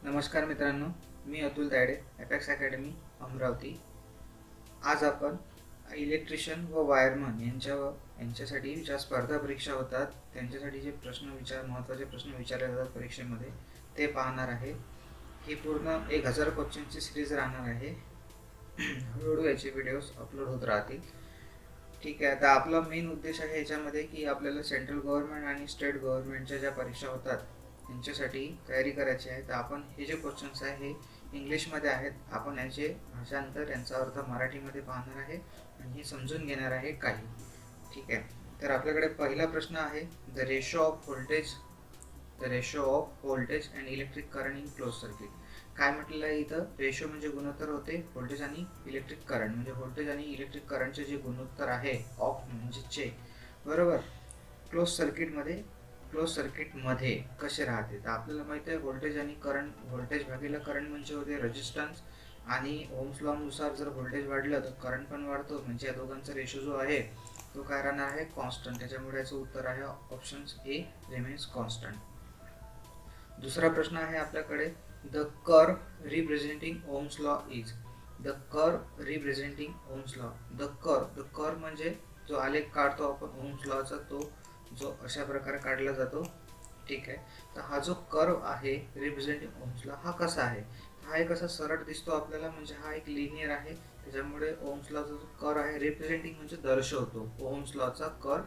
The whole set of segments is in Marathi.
नमस्कार मित्रांनो, मी अतुल तायडे, एपेक्स अकॅडमी अमरावती. आज आपण इलेक्ट्रिशियन व वायरमन यांच्यासाठी ज्या स्पर्धा परीक्षा होतात त्यांच्यासाठी जे महत्त्वाचे प्रश्न विचारले जातात परीक्षेमध्ये ते पाहणार आहे. ही पूर्ण 1000 क्वेश्चनची सिरीज राहणार आहे. हळूहळू याचे व्हिडिओज अपलोड होत राहतील. ठीक आहे. आता आपला मेन उद्देश आहे याच्यामध्ये की आपल्याला सेंट्रल गव्हर्नमेंट आणि स्टेट गव्हर्नमेंटच्या ज्या परीक्षा होतात त्यांच्यासाठी तयारी करायची आहे. तर आपण हे जे क्वेश्चन्स आहे हे इंग्लिशमध्ये आहेत. आपण याचे भाषांतर यांचा अर्थ मराठीमध्ये पाहणार आहे आणि हे समजून घेणार आहे काही. ठीक आहे. तर आपल्याकडे पहिला प्रश्न आहे the ratio off voltage and electric current in close circuit. काय म्हटलेलं आहे इथं? रेशो म्हणजे गुणोत्तर होते व्होल्टेज आणि इलेक्ट्रिक करंट, म्हणजे व्होल्टेज आणि इलेक्ट्रिक करंटचे जे गुणोत्तर आहे ऑफ म्हणजे चे, बरोबर, क्लोज सर्किटमध्ये कसे राहते. तर आपल्याला माहिती आहे व्होल्टेज आणि करंट, व्होल्टेज भागिले करंट म्हणजे होते रेजिस्टन्स, आणि ओम्स लॉ नुसार जर व्होल्टेज वाढलं तर करंट पण वाढतो, म्हणजे या दोघांचा रेशो जो आहे तो काय राहणार आहे? कॉन्स्टंट. त्याच्यामुळे याचं उत्तर आहे ऑप्शन ए, रिमेन्स कॉन्स्टंट. दुसरा प्रश्न आहे आपल्याकडे the curve representing Ohm's law is. The curve representing Ohm's law. The curve म्हणजे जो आलेख काढतो आपण ओम्स लॉचा, तो जो अशा प्रकारे काढला जातो. ठीक आहे. तर हा जो कर्व आहे रिप्रेझेंटिंग ओम्स लॉ हा कसा आहे? हा एक असा सरळ दिसतो आपल्याला, म्हणजे हा एक लिनियर आहे. त्याच्यामुळे ओम्स लॉचा जो कर्व आहे, रिप्रेझेंटिंग म्हणजे दर्शवतो. ओम्स लॉचा कर्व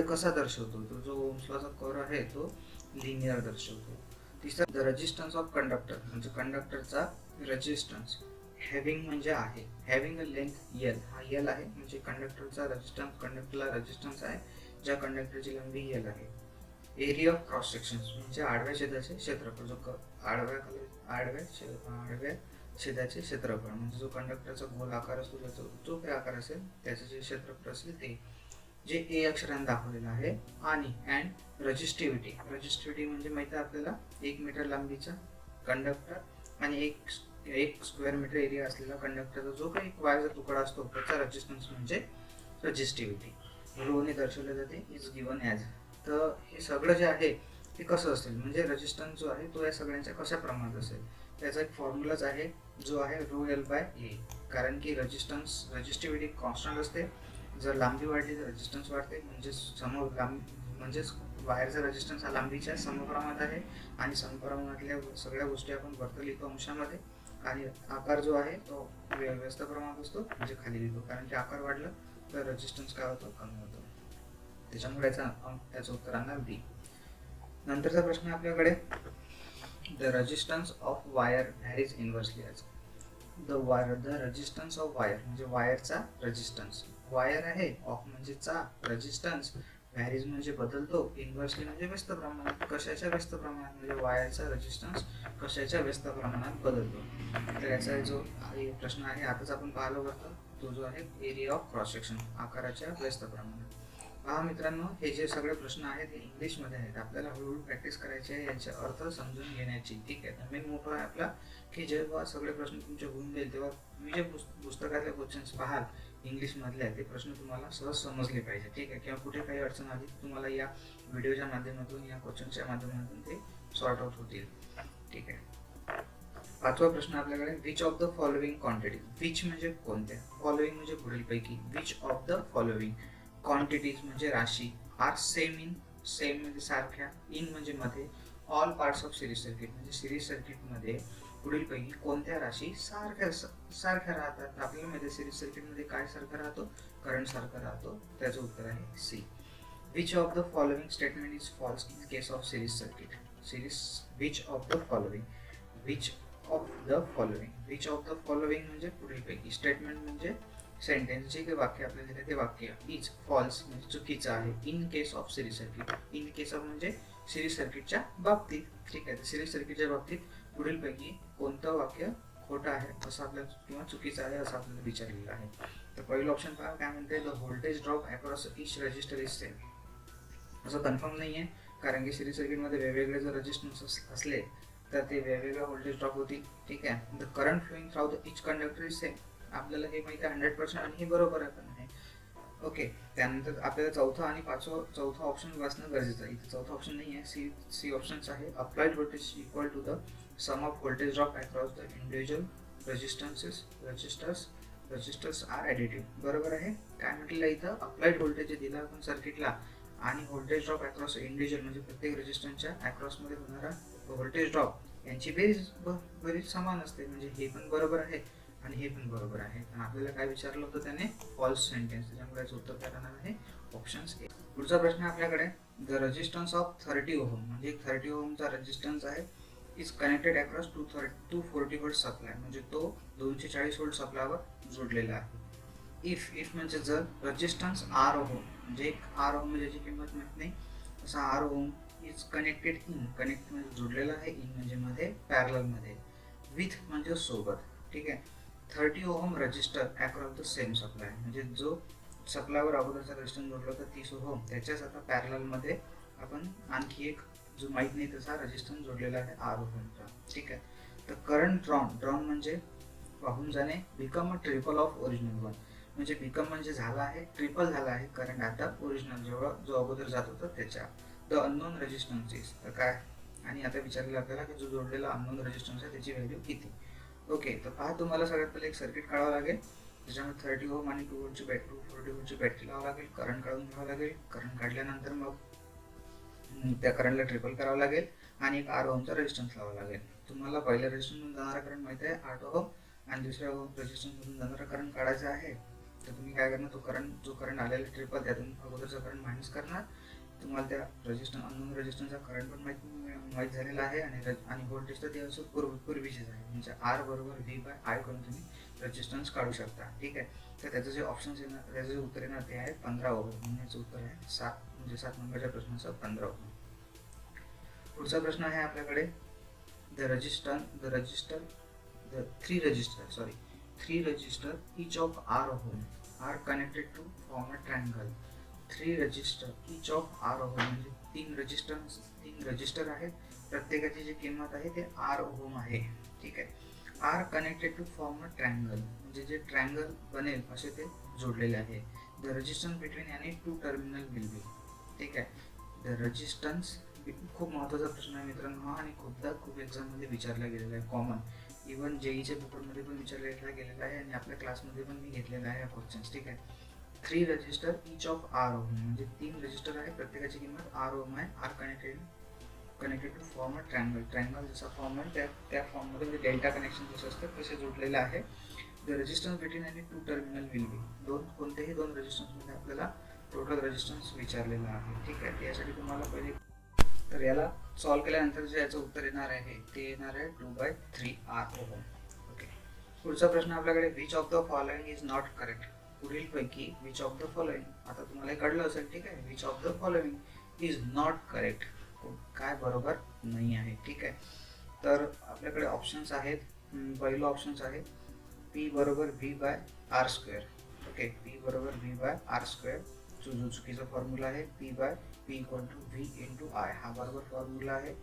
कसा दर्शवतो? तो जो ओम्स लॉचा कर्व आहे तो लिनियर दर्शवतो. तिसरा द रेजिस्टन्स ऑफ कंडक्टर, म्हणजे कंडक्टरचा रेजिस्टन्स. हॅव्हिंग म्हणजे आहे, हॅव्हिंग अ लेंथ एल. हा एल आहे म्हणजे कंडक्टरचा रेजिस्टन्स, कंडक्टरला रेजिस्टन्स आहे ज्या कंडक्टरची लांबी एल आहे. एरिया ऑफ क्रॉस सेक्शन म्हणजे आडव्या छेदाचे क्षेत्रफळ. जो आडव्या छेदाचे क्षेत्रफळ म्हणजे जो कंडक्टरचा गोल आकार असतो, त्याचा जो काही आकार असेल त्याचे जे क्षेत्रफळ असेल ते, जे ए अक्षराने दाखवलेलं आहे. आणि अँड रजिस्टिव्हिटी म्हणजे माहिती आहे आपल्याला 1 मीटर लांबीचा कंडक्टर आणि एक स्क्वेअर मीटर एरिया असलेला कंडक्टरचा जो काही वायरचा तुकडा असतो त्याचा रेजिस्टन्स म्हणजे रजिस्टिव्हिटी. रोने दर्शवले जाते इज गिवन ॲज. तर हे सगळं जे आहे ते कसं असेल, म्हणजे रेजिस्टन्स जो आहे तो या सगळ्यांच्या कशा प्रमाणात असेल, त्याचा एक फॉर्म्युलाच आहे जो आहे रो एल बाय ए. कारण की रजिस्टिव्हिटी कॉन्स्टंट असते. जर लांबी वाढली तर रेजिस्टन्स वाढते, म्हणजेच वायरचा रेजिस्टन्स हा लांबीच्या समप्रमाणात आहे. आणि समप्रमाणातल्या सगळ्या गोष्टी आपण वरती लिहितो अंशामध्ये, आणि आकार जो आहे तो व्यस्त प्रमाणात असतो म्हणजे खाली लिहितो. कारण की आकार वाढला तर रेजिस्टन्स काय होतो? कमी होतो. त्याच्यामुळे याचं उत्तर आणणार बी. नंतरचा प्रश्न आपल्याकडे the resistance of wire varies inversely as. The resistance of wire म्हणजे वायरचा रेजिस्टन्स. वायर आहे, ऑफ म्हणजे चा, रेजिस्टन्स, व्हॅरीज म्हणजे बदलतो, इन्व्हर्सली म्हणजे व्यस्त प्रमाणात. कशाच्या व्यस्त प्रमाणात? म्हणजे वायरचा रेजिस्टन्स कशाच्या व्यस्त प्रमाणात बदलतो. तर याचा जो प्रश्न आहे आताच आपण पाहिलं होतं, तो जो आहे एरिया ऑफ क्रॉस सेक्शन, आकाराच्या व्यस्त प्रमाणात. पहा मित्रांनो, हे जे सगळे प्रश्न आहेत हे इंग्लिशमध्ये आहेत. आपल्याला हळूहळू प्रॅक्टिस करायची आहे, यांचे अर्थ समजून घेण्याची. ठीक आहे. तर मेन मोठा आहे आपला की जेव्हा सगळे प्रश्न तुमचे होऊन जाईल तेव्हा तुम्ही जे पुस्तकातले क्वेश्चन्स पाहाल इंग्लिशमधले, ते प्रश्न तुम्हाला सहज समजले पाहिजे. ठीक आहे. किंवा कुठे काही अडचण आली तुम्हाला या व्हिडिओच्या माध्यमातून, या क्वेश्चनच्या माध्यमातून ते सॉर्ट आउट होतील. ठीक आहे. पाचवा प्रश्न आपल्याकडे which of the following quantity. Which म्हणजे कोणत्या, फॉलोइंग म्हणजे पुढीलपैकी. Which of the following quantities म्हणजे राशी, आर सेम म्हणजे सारख्या, इन म्हणजे मध्ये, all parts of series circuit म्हणजे सिरीज सर्किटमध्ये पुढीलपैकी कोणत्या राशी सारख्या राहतात. आपल्याला माहिती सिरीज सर्किटमध्ये काय सारखं राहतो? करंट सारखं राहतो. त्याचं उत्तर आहे C. Which of the following statement is false in case of series circuit. Which of the following म्हणजे पुढीलपैकी. स्टेटमेंट म्हणजे सेंटेन्स, जे काही वाक्य आपल्याला दिले ते वाक्य. इज फॉल्स म्हणजे चुकीचं आहे. In case of series circuit, in case of म्हणजे सिरीज सर्किटच्या बाबतीत. ठीक आहे. तर सिरीज सर्किटच्या बाबतीत पुढीलपैकी कोणतं वाक्य खोटं आहे असं आपल्याला, किंवा चुकीचं आहे असं आपल्याला विचारलेलं आहे. तर पहिलं ऑप्शन पहा काय म्हणते, the voltage drop across each register is same. असं कन्फर्म नाही आहे, कारण की सिरीज सर्किटमध्ये वेगवेगळे जर रेजिस्टन्स असले तर ते वेगवेगळ्या व्होल्टेज ड्रॉप होतील. ठीक आहे. The current flowing through the each conductor is same. आपल्याला हे माहिती आहे 100% आणि हे बरोबर आहे पण आहे. ओके. त्यानंतर आपल्याला चौथा ऑप्शन वाचणं गरजेचं आहे. इथे चौथा ऑप्शन नाही आहे, सी ऑप्शन्स आहे. Applied voltage equal to the sum of voltage drop across the individual resistors are additive. बरोबर आहे. काय म्हटलेलं इथं, अप्लाइड व्होल्टेज दिला आपण सर्किटला आणि व्होल्टेज ड्रॉप अक्रॉस इंडिव्हिज्युअल म्हणजे प्रत्येक रेजिस्टन्सच्या अक्रॉसमध्ये होणारा व्होल्टेज ड्रॉप यांची बरीच समान असते. म्हणजे हे पण बरोबर आहे आणि हे पण बरोबर आहे. पण आपल्याला काय विचारलं होतं त्याने, फॉल्स सेंटेन्स. त्याच्यामुळे याचं उत्तर काय राहणार आहे, ऑप्शन्स ए. पुढचा प्रश्न आपल्याकडे, द रेजिस्टन्स ऑफ 30 ओहम म्हणजे 30 ओहमचा रेजिस्टन्स आहे, is connected across 240 volt supply म्हणजे तो 240 व्होल्ट सप्लायवर जोडलेला आहे. इफ म्हणजे जर रेजिस्टन्स आर ओहम म्हणजे आर ओहम म्हणजे ज्याची किंमत माहित नाही, असा R ohm is connected connect म्हणजे जोडलेला आहे, इन म्हणजे मध्ये, पॅरलल मध्ये, विथ म्हणजे सोबत. ठीक आहे. 30 ohm register across the same supply म्हणजे जो सप्लायवर अगोदरचा रेजिस्टन्स जोडला होता 30 ओहम, त्याच्याच आता पॅरलल मध्ये आपण आणखी एक जो माहित नाही तसा रेजिस्टन्स जोडलेला आहे आर ओहमचा. ठीक आहे. तर करंट ड्रॉन म्हणजे वाहून जाणे, become a triple of original one म्हणजे बिकम म्हणजे झाला आहे, ट्रिपल झाला आहे करंट आता ओरिजिनल जो अगोदर जात होता त्याच्या. द अननोन रेजिस्टन्स इज, तर काय, आणि आता विचारलेलं आपल्याला की जो जोडलेला अननोन रेजिस्टन्स आहे त्याची व्हॅल्यू किती. ओके. तर पहा, तुम्हाला सगळ्यात पहिले एक सर्किट काढावं लागेल, त्याच्यामध्ये 30 ओहम आणि 240 व्होल्टची बॅटरी लावावं लागेल, करंट काढून घ्यावं लागेल. करंट काढल्यानंतर मग त्या करंटला ट्रिपल करावं लागेल आणि एक 8 ओहमचा रेजिस्टन्स लावावा लागेल. तुम्हाला पहिल्या रेजिस्टन्समधून जाणारा करंट माहिती आहे 8 ओहम आणि दुसऱ्या रेजिस्टन्समधून जाणारा करंट काढायचा आहे. तर तुम्ही काय करणार, जो करंट आलेला ट्रिपल त्यातून अगोदरचा करंट मायनस करणार. तुम्हाला त्या अननोन रेजिस्टन्सचा करंट पण माहीत झालेला आहे आणि व्होल्टेज तर ते पूर्वीचेच आहे. म्हणजे आर बरोबर व्ही बाय आय करून तुम्ही रेजिस्टन्स काढू शकता. ठीक आहे. तर त्याचं जे ऑप्शन्स येणार, त्याचं जे उत्तर येणार ते आहे 15 ओहम. म्हणजे याचं उत्तर आहे 7, म्हणजे 7 नंबरच्या प्रश्नाचं 15 ओहम. पुढचा प्रश्न आहे आपल्याकडे, three register each of R ohm are connected to form a triangle. 3 register each of R ohm म्हणजे तीन रजिस्टर आहेत, प्रत्येकाची जी किंमत आहे ते R ओहम आहे. ठीक आहे. Are connected to form a triangle म्हणजे जे ट्रायंगल बनेल असे ते जोडलेले आहे. The resistance between any two terminal will be. ठीक आहे. द रेजिस्टन्स खूप महत्त्वाचा प्रश्न आहे मित्रांनो हा, आणि खूप एक्झाममध्ये विचारला गेलेला आहे. कॉमन इव्हन जेईच्या पेपरमध्ये पण विचारलेला गेलेला आहे आणि आपल्या क्लासमध्ये पण मी घेतलेला आहे हा क्वेश्चन्स. ठीक आहे. 3 resistor each of R ohm म्हणजे 3 रजिस्टर आहे, प्रत्येकाची किंमत आर ओहम आहे. Are connected to form a triangle जसा फॉर्म आहे त्या फॉर्ममध्ये म्हणजे डेल्टा कनेक्शन जसं असतं तसे जोडलेलं आहे. The resistance between any two terminal will बी. कोणत्याही दोन रेजिस्टन्समध्ये आपल्याला टोटल रेजिस्टन्स विचारलेला आहे. ठीक आहे. यासाठी तुम्हाला पहिले, तर याला सॉल्व्ह केल्यानंतर जे याचं उत्तर येणार आहे ते येणार आहे 2/3 आर ओहम. ओके. पुढचा प्रश्न आपल्याकडे, which of the following is not correct. पुढील पैकी विच ऑफ द फॉलोइंग, आता तुम्हाला कळलं असेल. ठीक आहे. Which of the following is not correct, काय बरोबर नाही आहे. ठीक आहे. तर आपल्याकडे ऑप्शन्स आहेत. पहिलं ऑप्शन्स आहे पी बरोबर V by R square. Okay. P बरोबर व्ही बाय आर स्क्वेअर जो चुकीचा फॉर्म्युला आहे. P equal to V into I हा बरोबर फॉर्म्युला आहे.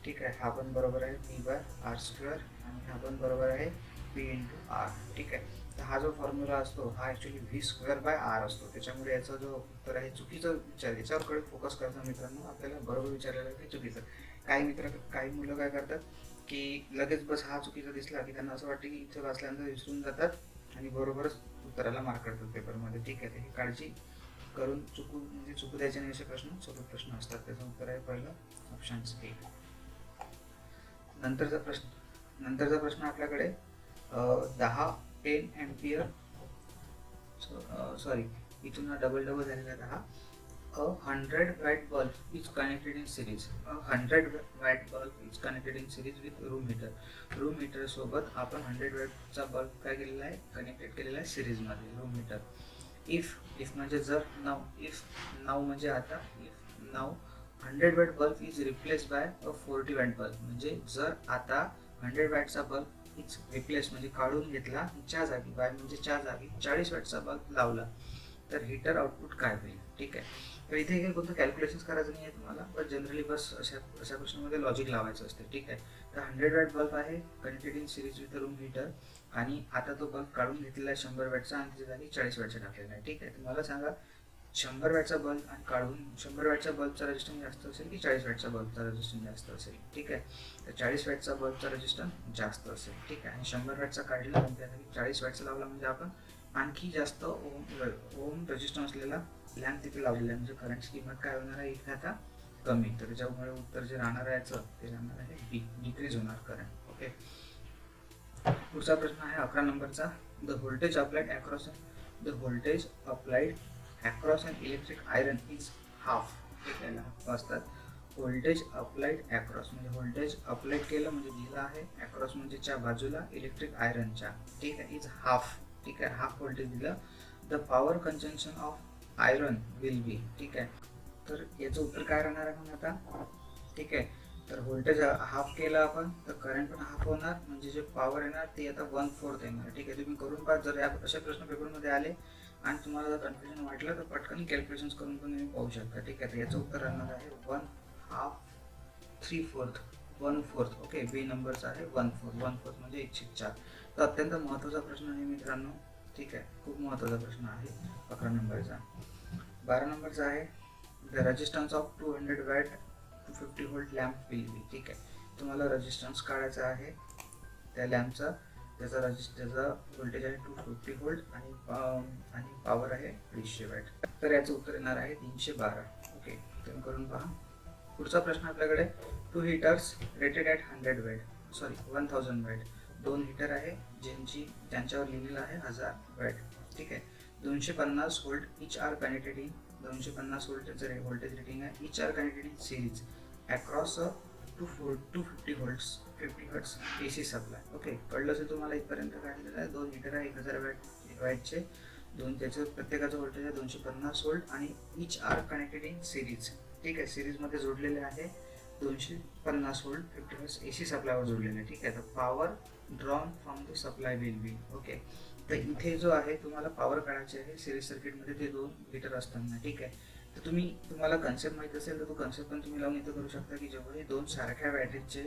ठीक आहे. हा पण बरोबर आहे पी बाय आर स्क्वेअर आणि हा पण बरोबर आहे पी इंटू आर. ठीक आहे. तर हा जो फॉर्म्युला असतो हा actually V square by R असतो. त्याच्यामुळे याचा जो उत्तर आहे चुकीचं विचार, याच्याकडे फोकस करता मित्रांनो. आपल्याला बरोबर विचारलेलं आहे चुकीचं. काही मुलं काय करतात की लगेच बस हा चुकीचा दिसला की त्यांना असं वाटतं की इथे वाचल्यानंतर विसरून जातात आणि बरोबरच उत्तराला मार्क करतात पेपरमध्ये. ठीक आहे. ही काळजी करून चुकू द्यायचे नाही असे सोपे प्रश्न असतात. त्याचं उत्तर आहे पहिलं ऑप्शन्स ए. नंतरचा प्रश्न आपल्याकडे 10 एम्पियर सॉरी इथून डबल झालेला आहे. 100 watt bulb is connected in series. 100 watt bulb is connected in series with room heater. Room heater सोबत आपण 100 वॅटचा बल्ब काय केलेला आहे, कनेक्टेड केलेला आहे सिरीजमध्ये रूम हीटर. इफ म्हणजे जर, नाव म्हणजे आता, if now 100 watt bulb is replace by a 40 watt bulb म्हणजे जर आता 100 वॅटचा बल्ब इज रिप्लेस म्हणजे काढून घेतला, च्या जागी बाय म्हणजे च्या जागी 40 वॅटचा बल्ब लावला तर हीटर आउटपुट काय होईल. ठीक आहे. तर इथे काही कोणतं कॅल्क्युलेशन्स करायचं नाही आहे तुम्हाला, पण जनरली बस अशा प्रश्नामध्ये लॉजिक लावायचं असते. ठीक आहे. तर 100 वॅट बल्ब आहे connected in series with room heater आणि आता तो बल्ब काढून घेतलेला आहे 100 वॅटचा आणि त्याच्या जागी 40 वॅटचा टाकलेला आहे. ठीक आहे. तुम्हाला सांगा 100 वॅटचा बल्ब आणि काढून 100 वॅटचा बल्बचा रेजिस्टन्स जास्त असेल की 40 वॅटचा बल्बचा रेजिस्टन्स जास्त असेल, ठीक आहे. तर 40 वॅटचा बल्बचा रेजिस्टन्स जास्त असेल, ठीक आहे. आणि 100 वॅटचा काढला म्हणजे त्यासाठी 40 वॅटचा लावला म्हणजे आपण आणखी जास्त ओम रेजिस्टन्स असलेला लॅम्प तिथे लावलेला आहे, म्हणजे करंटची किंमत काय होणार आहे इथे आता कमी. तर त्याच्यामुळे उत्तर जे राहणार आहे याचं ते राहणार आहे बी, डिक्रीज होणार करंट. ओके. पुढचा प्रश्न आहे 11 नंबरचा. The voltage applied across an electric iron is half. ठीक असतात. व्होल्टेज अप्लाइड अक्रॉस म्हणजे व्होल्टेज अप्लाइड केलं म्हणजे दिलं आहे, अक्रॉस म्हणजे च्या बाजूला, इलेक्ट्रिक आयरनच्या, ठीक आहे, इज हाफ. ठीक आहे, हाफ व्होल्टेज दिलं. The power consumption of iron will be. ठीक आहे. तर याचं उत्तर काय राहणार आहे मग आता, ठीक आहे. तर व्होल्टेज हाफ केला आपण तर करंट पण हाफ होणार, म्हणजे जे पॉवर येणार ते आता 1/4 येणार. ठीक आहे. तुम्ही करून पहा, जर अशा प्रश्न पेपरमध्ये आले आणि तुम्हाला जर कन्फ्युजन वाटलं तर पटकन कॅल्क्युलेशन्स करून पण तुम्ही पाहू शकता. ठीक आहे. तर याचं उत्तर राहणार आहे 1/2 3/4 1/4. ओके. बी नंबरचा आहे 1/4. 1/4 म्हणजे 1/4. तर अत्यंत महत्त्वाचा प्रश्न आहे मित्रांनो. ठीक आहे, खूप महत्त्वाचा प्रश्न आहे 11 नंबरचा. 12 नंबरचा आहे the resistance of 200 watt 250 volt lamp will be. ठीक आहे, तुम्हाला रेजिस्टन्स काढायचा आहे त्या लॅम्पचा, त्याचा व्होल्टेज आहे 250 व्होल्ट आणि पॉवर आहे 250 वॅट. तर याचं उत्तर येणार आहे 312. ओके, तुम्ही करून पहा. पुढचा प्रश्न आपल्याकडे 2 heaters rated at 1000 watt. 2 heater आहे ज्यांच्यावर लिहिलेलं आहे 1000 वॅट. ठीक आहे. 250 volt each are connected in 250 व्होल्टचं व्होल्टेज रेटिंग आहे, each are connected in series across 250 volts 50 hertz AC supply. Okay, कळलं असेल तुम्हाला इथपर्यंत काढलेलं आहे. 2 हीटर आहे 1000 वॅटचे, त्याचं प्रत्येकाचं व्होल्टेज आहे 250 व्होल्ट आणि इच आर कनेक्टेड इन सिरीज. ठीक आहे, सिरीजमध्ये जोडलेले आहे 250 व्होल्ट 50 हर्ट्स AC सप्लायवर जोडलेले आहे. ठीक आहे. तर power drawn from the supply will be. Okay, तर इथे जो आहे तुम्हाला पॉवर काढायची आहे सिरीज सर्किटमध्ये ते 2 हीटर असताना. ठीक आहे. तर तुम्हाला कन्सेप्ट माहीत असेल तर तो कन्सेप्ट पण तुम्ही लावून इथं करू शकता की जेव्हा हे 2 सारख्या वॅटेजचे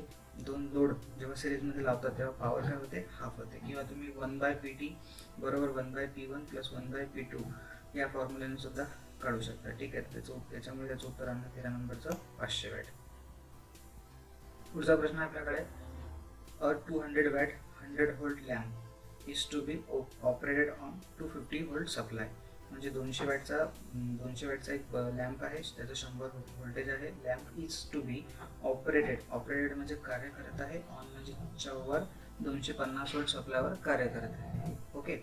2 लोड जेव्हा सिरीजमध्ये लावतात तेव्हा पॉवर काय होते, हाफ होते. किंवा तुम्ही 1/PT बरोबर 1/P1 प्लस 1/P2 या फॉर्म्युल्याने सुद्धा काढू शकता. ठीक आहे. त्याच्यामुळे त्याचं उत्तर आणलं 13 नंबरचं 500 वॅट. पुढचा प्रश्न आपल्याकडे 200 watt 100 volt lamp is to be operated on 250 volt supply. म्हणजे 200 वॅटचा एक लॅम्प आहे, त्याचं 100 व्होल्टेज आहे. Lamp is to be operated म्हणजे कार्य करत आहे, ऑन म्हणजे च्यावर 250 व्होल्ट सप्लायवर कार्य करत आहे. ओके,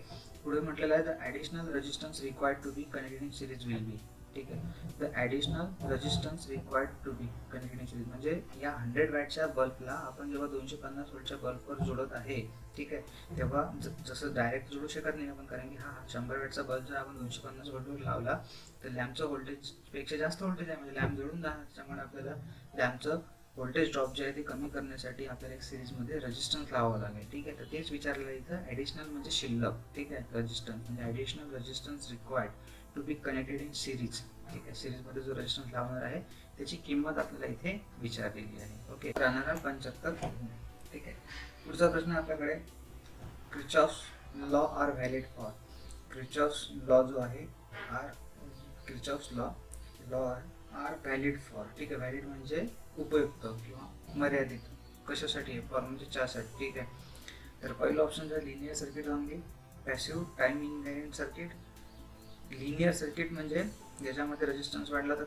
पुढे म्हटलेलं आहे the additional resistance required to be connected in series will be. ठीक आहे. The additional resistance required to be connected in series म्हणजे या 100 वॅटच्या बल्बला आपण जेव्हा 250 व्होल्टच्या बल्बवर जोडत आहे, ठीक आहे, तेव्हा जसं डायरेक्ट जोडू शकत नाही आपण, कारण की 100 वॅटचा बल्ब जर आपण 250 व्होल्टवर लावला तर लॅम्पचं व्होल्टेजपेक्षा जास्त व्होल्टेज आहे, म्हणजे लॅम्प जोडून जाणार. त्याच्यामुळे आपल्याला लॅम्पचं व्होल्टेज ड्रॉप जे आहे ते कमी करण्यासाठी आपल्याला एक सिरीजमध्ये रेजिस्टन्स लावावं लागेल. ठीक आहे. तर तेच विचारलेलं इथं, ॲडिशनल म्हणजे शिल्लक. ठीक आहे. रेजिस्टन्स म्हणजे additional resistance required to be connected in series. ठीक आहे. सिरीजमध्ये जो रेजिस्टन्स लावणार आहे त्याची किंमत आपल्याला इथे विचारलेली आहे. ओके, राहणारा 75. ठीक आहे. पुढचा प्रश्न आपल्याकडे Kirchhoff's law are valid for. Kirchhoff's law जो आहे Kirchhoff's law are valid for. ठीक आहे. व्हॅलिड म्हणजे उपयुक्त किंवा मर्यादित. कशासाठी आहे, फॉर म्हणजे च्यासाठी. ठीक आहे. तर पहिलं ऑप्शन जर linear circuit only, passive time invariant circuit. Linear circuit म्हणजे ज्याच्यामध्ये रेजिस्टन्स वाढला तर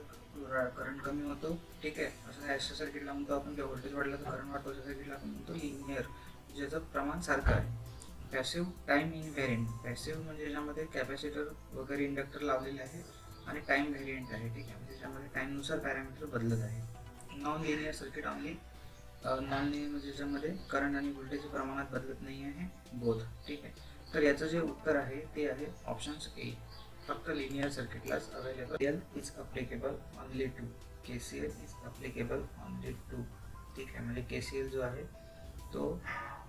करंट कमी होतो. ठीक आहे. असं सर्किटला म्हणतो आपण, किंवा व्होल्टेज वाढला तर करंट वाढतो, अशा सर्किटला आपण म्हणतो लिनियर, ज्याचं प्रमाण सारखं आहे. Passive time invariant. पॅसिव्ह म्हणजे ज्याच्यामध्ये कॅपॅसिटर वगैरे इंडक्टर लावलेले आहे आणि टाइम व्हेरियंट आहे. ठीक आहे. म्हणजे ज्याच्यामध्ये टाईमनुसार पॅरामीटर बदलत आहे. Non linear circuit only. Non linear म्हणजे ज्याच्यामध्ये करंट आणि व्होल्टेज प्रमाणात बदलत नाही आहे, बोथ. ठीक आहे. तर याचं जे उत्तर आहे ते आहे ऑप्शन्स ए, फक्त लिनियर सर्किटलाच available. Is applicable only to. KCL is applicable only to. ठीक आहे. म्हणजे KCL जो आहे तो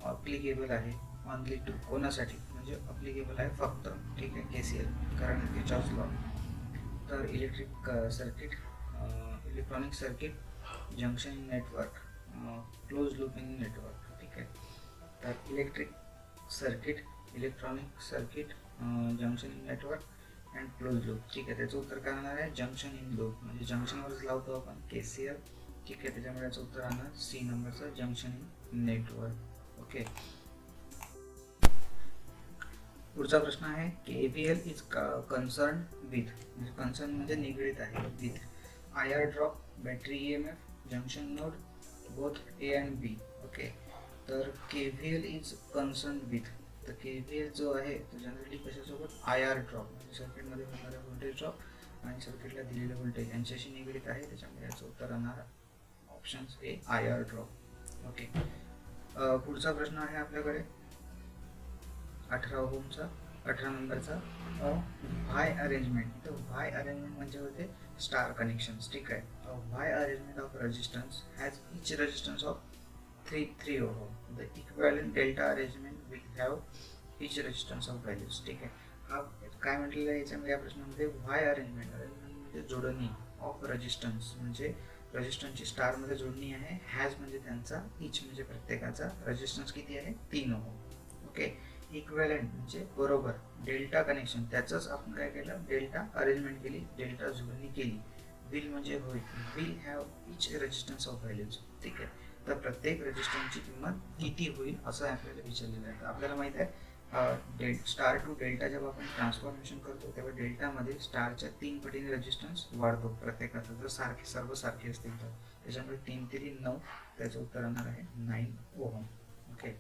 अप्लिकेबल आहे ऑनली टू. कोणासाठी म्हणजे अप्लिकेबल आहे फक्त. ठीक आहे. KCL कारण किर्चॉफ्स लॉ. तर electric circuit, electronic circuit, junction network, close loop in network. ठीक आहे. तर electric circuit, electronic circuit, junction in network, and close loop. ठीक आहे, त्याचं उत्तर काय राहणार आहे? जंक्शन इन लूप, म्हणजे जंक्शनवरच लावतो आपण KCL. ठीक आहे, त्याच्यामुळे याचं उत्तर राहणार C नंबरचं, जंक्शन इन नेटवर्क. ओके, पुढचा प्रश्न आहे KVL इज कन्सर्न विथ, म्हणजे कन्सर्न म्हणजे निगडीत आहे with IR drop, battery EMF, junction node, both A and B. Okay, तर KVL इज कन्सर्न विथ, तर KVL जो आहे तो जनरली कशासोबत? IR ड्रॉप, म्हणजे सर्किटमध्ये होणारा व्होल्टेज ड्रॉप आणि सर्किटला दिलेलं व्होल्टेज यांच्याशी निगडीत आहे, त्याच्यामुळे याचं उत्तर राहणार option A, IR drop. Okay, पुढचा प्रश्न आहे आपल्याकडे 18 ओहमचा, 18 नंबरचा. व्हाय अरेंजमेंट, तर व्हाय अरेंजमेंट म्हणजे होते स्टार कनेक्शन्स. ठीक आहे, Y arrangement of resistance has each resistance of 3 ohm. The equivalent delta arrangement will have each resistance of values. ठीक आहे, हा काय म्हटलेलं आहे याच्यामध्ये, या प्रश्नामध्ये व्हाय अरेंजमेंट म्हणजे जोडणी ऑफ रेजिस्टन्स, म्हणजे रेजिस्टन्सची स्टारमध्ये जोडणी आहे. हॅज म्हणजे त्यांचा, इच म्हणजे प्रत्येकाचा, रेजिस्टन्स किती आहे? 3 ओहम. ओके, इक्विव्हॅलेंट म्हणजे बरोबर, डेल्टा कनेक्शन त्याचंच आपण काय केलं? डेल्टा अरेंजमेंट केली, डेल्टा जोडणी केली. विल म्हणजे होईल, will have each resistance of values. ठीक आहे, तर प्रत्येक रेजिस्टन्सची किंमत किती होईल असं आपल्याला विचारलेलं आहे. आपल्याला माहित आहे स्टार टू डेल्टा जेव्हा आपण ट्रान्सफॉर्मेशन करतो तेव्हा डेल्टामध्ये स्टारच्या 3 पटीने रेजिस्टन्स वाढतो प्रत्येकाचा, जर सर्व सारखे असतील तर. त्याच्यामुळे 3 3 9, त्याचं उत्तर येणार आहे 9 ओहम. ओके,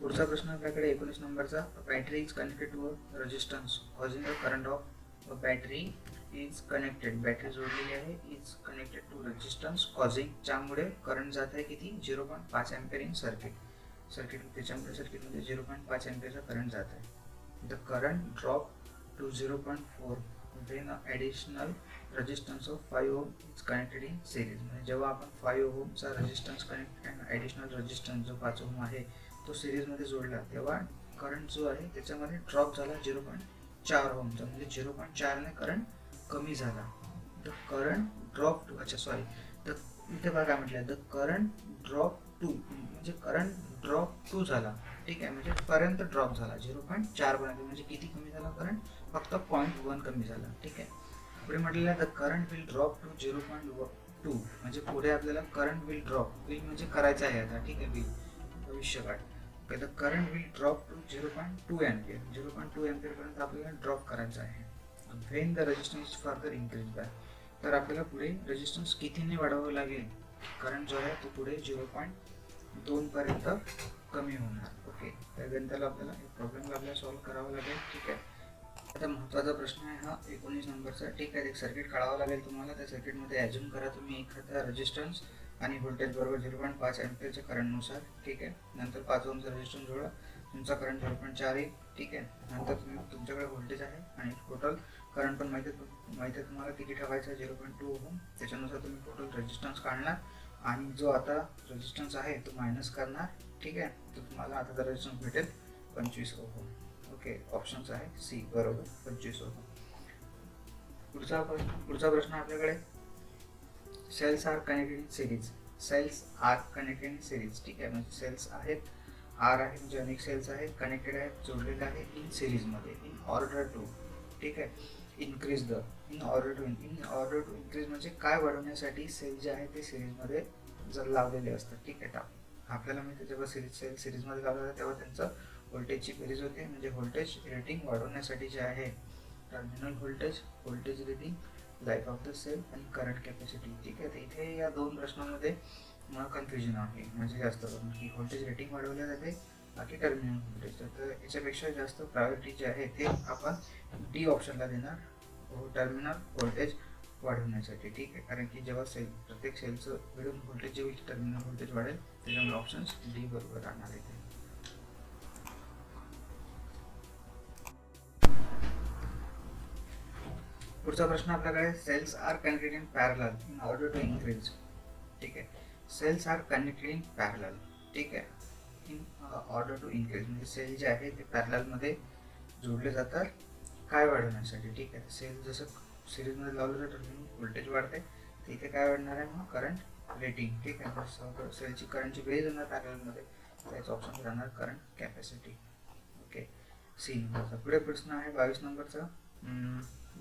पुढचा प्रश्न आपल्याकडे 19 नंबरचा. Battery is connected to a resistance causing a current of battery is connected, battery जोडलेली आहे, is connected to resistance causing, ज्यामुळे करंट जात आहे किती? 0.5 अँपिअर इन सर्किट, त्याच्यामुळे सर्किटमध्ये 0.5 अँपिअरचा करंट जात आहे. The current drop to 0.4 when additional resistance of 5 ohm is connected in series. म्हणजे जेव्हा आपण 5 ओहमचा रेजिस्टन्स कनेक्ट आणि ॲडिशनल रेजिस्टन्स जो 5 ओहम आहे तो सिरीजमध्ये जोडला, तेव्हा करंट जो आहे त्याच्यामध्ये ड्रॉप झाला 0.4 ओहमचा, म्हणजे 0.4 ने करंट कमी झाला. द करंट ड्रॉप टू, अच्छा सॉरी, द इथे बघा काय म्हटलं, द करंट ड्रॉप टू म्हणजे करंट ड्रॉप टू झाला. ठीक आहे, म्हणजे पर्यंत ड्रॉप झाला 0.4 पर्यंत, म्हणजे किती कमी झाला करंट? फक्त 0.1 कमी झाला. ठीक आहे, पुढे म्हटलेलं आहे the current will drop to 0.2, म्हणजे पुढे आपल्याला करंट विल ड्रॉप, विल म्हणजे करायचं आहे आता. ठीक आहे, विल भविष्यकाळ. Okay, the current will drop to 0.2 ampere. 0.2 ampere पर्यंत आपल्याला ड्रॉप करायचा आहे. When the resistance is further increased by, तर आपल्याला पुढे रेजिस्टन्स कितीने वाढवावं लागेल? करंट जो आहे तो पुढे 0.2 पर्यंत कमी होणार. ओके, त्या गणिताला आपल्याला प्रॉब्लेमला आपल्याला सॉल्व्ह करावं लागेल. ठीक आहे, आता महत्त्वाचा प्रश्न आहे हा 19 नंबरचा. ठीक आहे, एक सर्किट काढावं लागेल तुम्हाला. त्या सर्किटमध्ये ॲज्युम करा तुम्ही एखादा रेजिस्टन्स आणि व्होल्टेज बरोबर 0.5 अँपिअरच्या करंटनुसार. ठीक आहे, नंतर 5 ओहमचा रेजिस्टन्स जोडा, तुमचा करंट 0.4 येईल. ठीक आहे, नंतर तुमच्याकडे व्होल्टेज आहे आणि टोटल करंट पण माहिती आहे तुम्हाला किती ठेवायचं आहे? 0.2 ओहम. त्याच्यानुसार तुम्ही टोटल रेजिस्टन्स काढणार आणि जो आता रेजिस्टन्स आहे तो मायनस करणार. ठीक आहे, तर तुम्हाला आता रेजिस्टन्स भेटेल 25 ओहम. ओके, ऑप्शन्स आहे C बरोबर 25 ओहम. पुढचा प्रश्न आपल्याकडे, cells are connected in series, cells are connected in series. ठीक आहे, म्हणजे सेल्स आहेत, आर आहे म्हणजे अनेक सेल्स आहेत, कनेक्टेड आहेत, जोडलेले आहे इन सिरीजमध्ये, इन ऑर्डर टू. ठीक आहे, increase the, in order to increase म्हणजे काय वाढवण्यासाठी सेल जे आहे ते सिरीजमध्ये जर लावलेले असतात. ठीक आहे, आपल्याला माहिती जेव्हा सेल सिरीजमध्ये लावले जातात तेव्हा त्यांचं व्होल्टेजची बेरीज होते, म्हणजे व्होल्टेज रेटिंग वाढवण्यासाठी जे आहे terminal voltage rating, life of the cell आणि करंट कॅपॅसिटी. ठीक आहे, तर इथे या दोन प्रश्नांमध्ये मला कन्फ्युजन आहे, म्हणजे जास्त करून की व्होल्टेज रेटिंग वाढवल्या जाते बाकी टर्मिनल व्होल्टेज. तर याच्यापेक्षा जास्त प्रायोरिटी जे आहे ते आपण D ऑप्शनला देणार, टर्मिनल व्होल्टेज वाढवण्यासाठी. ठीक आहे, कारण की जेव्हा प्रत्येक सेलचं मिळून व्होल्टेज जे होईल टर्मिनल व्होल्टेज वाढेल, त्याच्यामुळे ऑप्शन D बरोबर राहणार आहे. पुढचा प्रश्न आपल्याकडे, cells are connected in parallel in order to increase. ठीक आहे, cells are connected in parallel. ठीक आहे, इन ऑर्डर टू इन्क्रीज म्हणजे सेल जे आहे ते पॅरललमध्ये जोडले जातात काय वाढवण्यासाठी. ठीक आहे, सेल जसं सिरीजमध्ये लावलं तर टर्मिनल व्होल्टेज वाढते, तर इथे काय वाढणार आहे मग? Current rating. ठीक आहे, सेलची करंटची बेरीज होणार पॅरललमध्ये, त्याचं ऑप्शन राहणार करंट कॅपॅसिटी. ओके, सी नंबरचा. पुढे प्रश्न आहे 22 नंबरचा.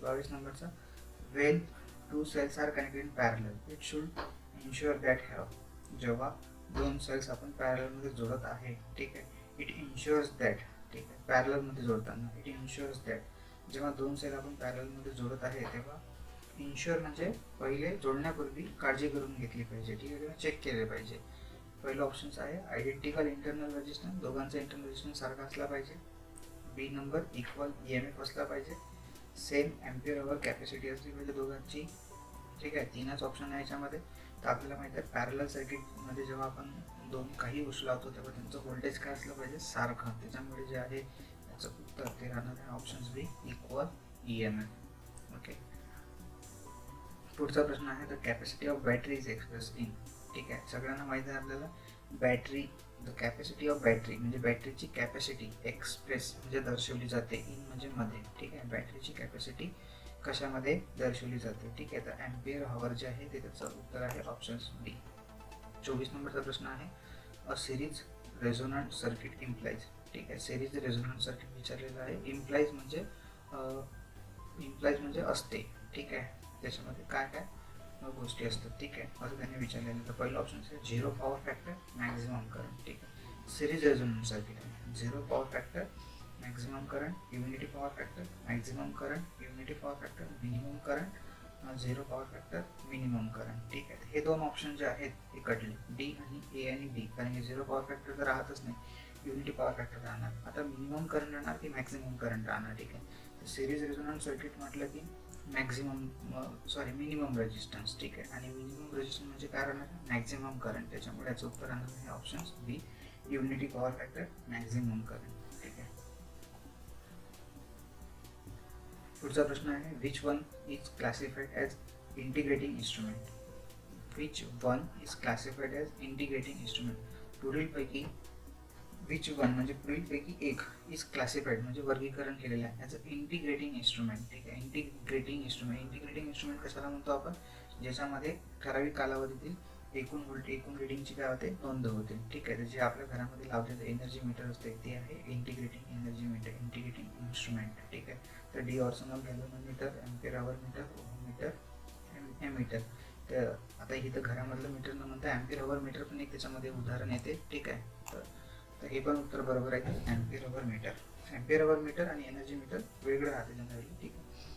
22 नंबरचा, when two cells are connected in parallel it should ensure that have. जेव्हा दोन सेल्स आपण पॅरलमध्ये जोडत आहे, ठीक आहे, इट इन्शुअर्स दॅट, ठीक आहे, पॅरलमध्ये जोडताना इट इन्शुअर्स दॅट. जेव्हा दोन सेल आपण पॅरलमध्ये जोडत आहे तेव्हा इन्शुअर म्हणजे पहिले जोडण्यापूर्वी काळजी करून घेतली पाहिजे, ठीक आहे, किंवा चेक केले पाहिजे. पहिलं ऑप्शन्स आहे आयडेंटिकल इंटरनल रेजिस्टन्स, दोघांचा इंटरनल रेजिस्टन्स सारखा असला पाहिजे. बी नंबर इक्वल EMF असला पाहिजे. सेम एम्पियर अवर कॅपॅसिटी असली पाहिजे दोघांची, ठीक आहे. तीनच ऑप्शन आहे याच्यामध्ये. तर आपल्याला माहिती आहे पॅरलल सर्किटमध्ये जेव्हा आपण दोन काही गोष्टी लावतो तेव्हा त्यांचं व्होल्टेज काय असलं पाहिजे, सारखं. त्याच्यामुळे जे आहे त्याचं उत्तर ते राहणार आहे ऑप्शन्स बी इक्वल EMF. ओके. पुढचा प्रश्न आहे the capacity of battery is express in. ठीक आहे, सगळ्यांना माहिती आहे आपल्याला battery, the capacity of battery म्हणजे बॅटरीची कॅपॅसिटी एक्सप्रेस म्हणजे दर्शवली जाते, इन म्हणजे मध्ये, ठीक आहे. बॅटरीची कॅपॅसिटी कशामध्ये दर्शवली जाते, ठीक आहे. तर एम्पियर हॉवर जे आहे ते त्याचं उत्तर आहे ऑप्शन्स बी. 24 नंबरचा प्रश्न आहे अ सिरीज रेझोनंट सर्किट इम्प्लाइज. ठीक आहे, सिरीज रेझोनंट सर्किट विचारलेलं आहे. इम्प्लाइज म्हणजे असते, ठीक आहे. त्याच्यामध्ये काय काय गोष्टी असतात, ठीक आहे, असं त्यांनी विचारलेलं. तर पहिलं ऑप्शन आहे 0 पॉवर फॅक्टर मॅक्झिमम करंट. ठीक आहे, सिरीज रेझोनंट सर्किट आहे. 0 power factor, maximum current, unity power factor, maximum current, unity power factor, minimum current, 0 power factor, minimum current. ठीक आहे, हे दोन ऑप्शन जे आहेत हे कटले, डी आणि ए आणि डी, कारण की 0 पॉवर फॅक्टर तर राहतच नाही, युनिटी पॉवर फॅक्टर राहणार. आता मिनिमम करंट राहणार की मॅक्झिमम करंट राहणार, ठीक आहे. सिरीज रेझोनंट सर्किट म्हटलं की मिनिमम रेजिस्टन्स, ठीक आहे. आणि मिनिमम रेजिस्टन्स म्हणजे काय राहणार, मॅक्झिमम करंट. त्याच्यामुळे याचं उत्तर राहणार आहे option B unity power factor, maximum current, ठीक आहे. पुढचा प्रश्न आहे which one is classified as integrating instrument. Which one is classified as integrating instrument. पुढीलपैकी विच वन म्हणजे पुढीलपैकी एक इज क्लासिफाईड म्हणजे वर्गीकरण केलेलं आहे ॲज अ इंटिग्रेटिंग इन्स्ट्रुमेंट, ठीक आहे. इंटिग्रेटिंग इन्स्ट्रुमेंट कशाला म्हणतो आपण, ज्याच्यामध्ये ठराविक कालावधीतील एकूण रिडिंगची काय होते, नोंद होते, ठीक आहे. जे आपल्या घरामध्ये लावलेलं एनर्जी मीटर असते ते आहे integrating energy meter, integrating instrument, ठीक आहे. तर d'Arsonval galvanometer, ampere hour meter, ohm meter, ammeter. तर आता इथं घरामधलं मीटर न म्हणता एम्पियर आवर मीटर पण एक त्याच्यामध्ये उदाहरण येते, ठीक आहे. तर हे पण उत्तर बरोबर आहे की एम्पियर आवर मीटर आणि एनर्जी मीटर वेगळं राहते जनरली, ठीक आहे.